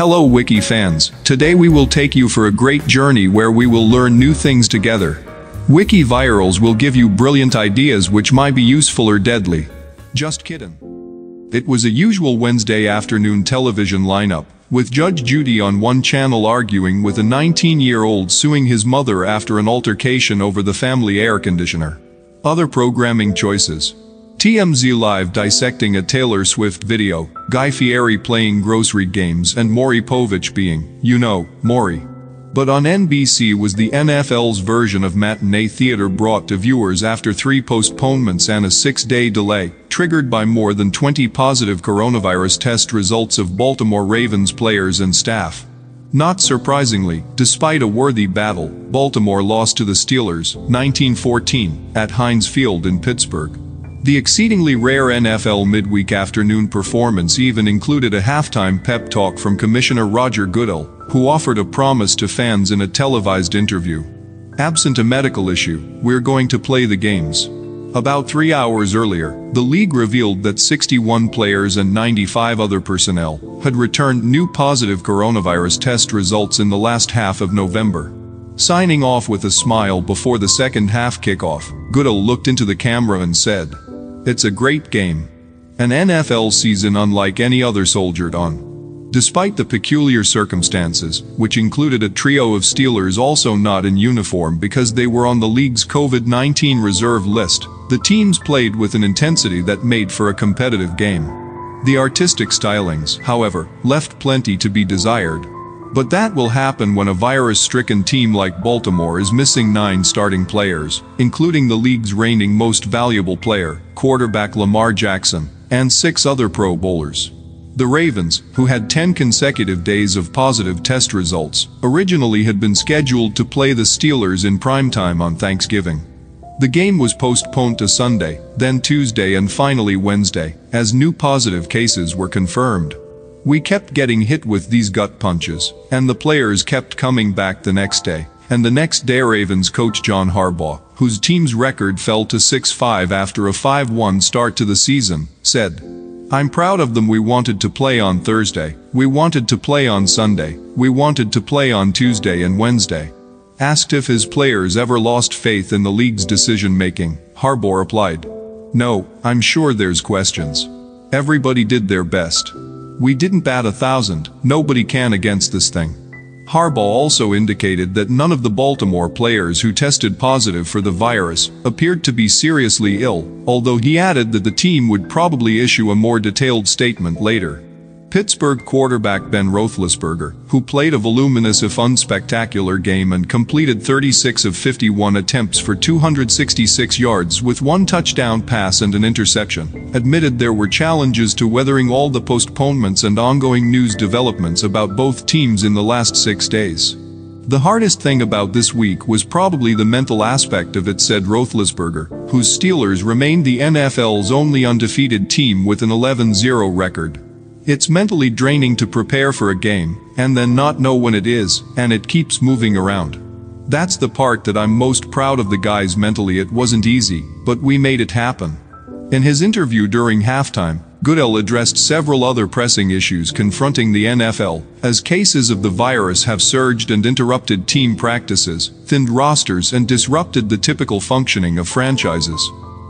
Hello Wiki fans, today we will take you for a great journey where we will learn new things together. Wiki virals will give you brilliant ideas which might be useful or deadly. Just kidding. It was a usual Wednesday afternoon television lineup, with Judge Judy on one channel arguing with a 19-year-old suing his mother after an altercation over the family air conditioner. Other programming choices: TMZ Live dissecting a Taylor Swift video, Guy Fieri playing grocery games, and Maury Povich being, Maury. But on NBC was the NFL's version of matinee theater brought to viewers after 3 postponements and a 6-day delay, triggered by more than 20 positive coronavirus test results of Baltimore Ravens players and staff. Not surprisingly, despite a worthy battle, Baltimore lost to the Steelers, 19-14, at Heinz Field in Pittsburgh. The exceedingly rare NFL midweek afternoon performance even included a halftime pep talk from Commissioner Roger Goodell, who offered a promise to fans in a televised interview. Absent a medical issue, we're going to play the games. About 3 hours earlier, the league revealed that 61 players and 95 other personnel had returned new positive coronavirus test results in the last half of November. Signing off with a smile before the second half kickoff, Goodell looked into the camera and said, "It's a great game. An NFL season unlike any other soldiered on." Despite the peculiar circumstances, which included a trio of Steelers also not in uniform because they were on the league's COVID-19 reserve list, the teams played with an intensity that made for a competitive game. The artistic stylings, however, left plenty to be desired. But that will happen when a virus-stricken team like Baltimore is missing 9 starting players, including the league's reigning most valuable player, quarterback Lamar Jackson, and 6 other Pro Bowlers. The Ravens, who had 10 consecutive days of positive test results, originally had been scheduled to play the Steelers in primetime on Thanksgiving. The game was postponed to Sunday, then Tuesday and finally Wednesday, as new positive cases were confirmed. We kept getting hit with these gut punches, and the players kept coming back the next day. And the next day Ravens coach John Harbaugh, whose team's record fell to 6-5 after a 5-1 start to the season, said, "I'm proud of them. We wanted to play on Thursday, we wanted to play on Sunday, we wanted to play on Tuesday and Wednesday." Asked if his players ever lost faith in the league's decision-making, Harbaugh replied, "No, I'm sure there's questions. Everybody did their best. We didn't bat 1,000, nobody can against this thing." Harbaugh also indicated that none of the Baltimore players who tested positive for the virus appeared to be seriously ill, although he added that the team would probably issue a more detailed statement later. Pittsburgh quarterback Ben Roethlisberger, who played a voluminous if unspectacular game and completed 36 of 51 attempts for 266 yards with 1 touchdown pass and an interception, admitted there were challenges to weathering all the postponements and ongoing news developments about both teams in the last 6 days. "The hardest thing about this week was probably the mental aspect of it," said Roethlisberger, whose Steelers remained the NFL's only undefeated team with an 11-0 record. "It's mentally draining to prepare for a game, and then not know when it is, and it keeps moving around. That's the part that I'm most proud of the guys. Mentally it wasn't easy, but we made it happen." In his interview during halftime, Goodell addressed several other pressing issues confronting the NFL, as cases of the virus have surged and interrupted team practices, thinned rosters and disrupted the typical functioning of franchises.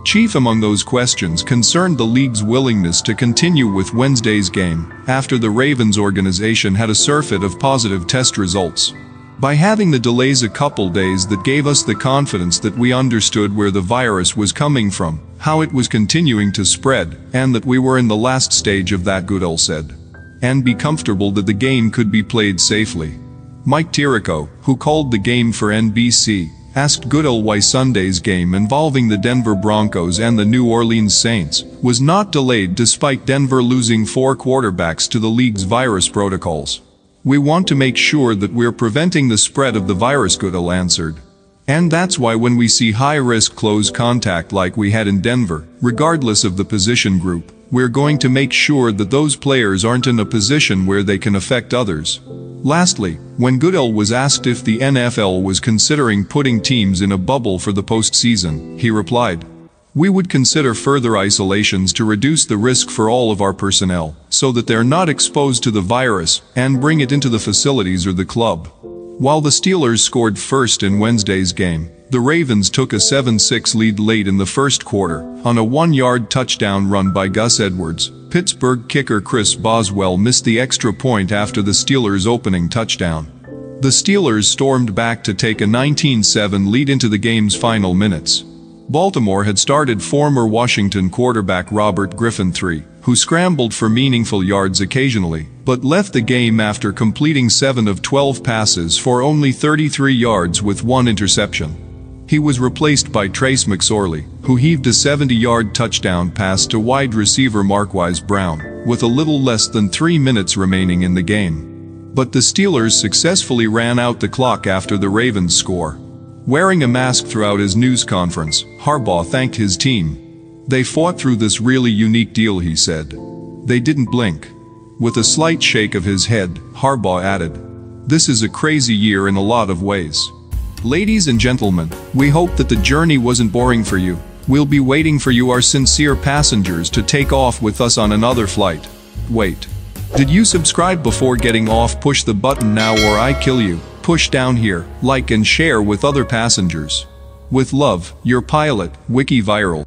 Chief among those questions concerned the league's willingness to continue with Wednesday's game, after the Ravens organization had a surfeit of positive test results. By having the delays a couple days, that gave us the confidence that we understood where the virus was coming from, how it was continuing to spread, and that we were in the last stage of that, Goodell said. And be comfortable that the game could be played safely. Mike Tirico, who called the game for NBC, asked Goodell why Sunday's game involving the Denver Broncos and the New Orleans Saints was not delayed despite Denver losing 4 quarterbacks to the league's virus protocols. "We want to make sure that we're preventing the spread of the virus," Goodell answered. "And that's why when we see high-risk close contact like we had in Denver, regardless of the position group, we're going to make sure that those players aren't in a position where they can affect others." Lastly, when Goodell was asked if the NFL was considering putting teams in a bubble for the postseason, he replied, We would consider further isolations to reduce the risk for all of our personnel, so that they're not exposed to the virus and bring it into the facilities or the club. While the Steelers scored first in Wednesday's game, the Ravens took a 7-6 lead late in the first quarter on a 1-yard touchdown run by Gus Edwards. Pittsburgh kicker Chris Boswell missed the extra point after the Steelers' opening touchdown. The Steelers stormed back to take a 19-7 lead into the game's final minutes. Baltimore had started former Washington quarterback Robert Griffin III, who scrambled for meaningful yards occasionally, but left the game after completing 7 of 12 passes for only 33 yards with 1 interception. He was replaced by Trace McSorley, who heaved a 70-yard touchdown pass to wide receiver Marquise Brown, with a little less than 3 minutes remaining in the game. But the Steelers successfully ran out the clock after the Ravens score. Wearing a mask throughout his news conference, Harbaugh thanked his team. "They fought through this really unique deal," he said. "They didn't blink." With a slight shake of his head, Harbaugh added, "This is a crazy year in a lot of ways." Ladies and gentlemen, we hope that the journey wasn't boring for you. We'll be waiting for you, our sincere passengers, to take off with us on another flight. Wait. Did you subscribe before getting off? Push the button now or I kill you. Push down here, like and share with other passengers. With love, your pilot, Wiki Viral.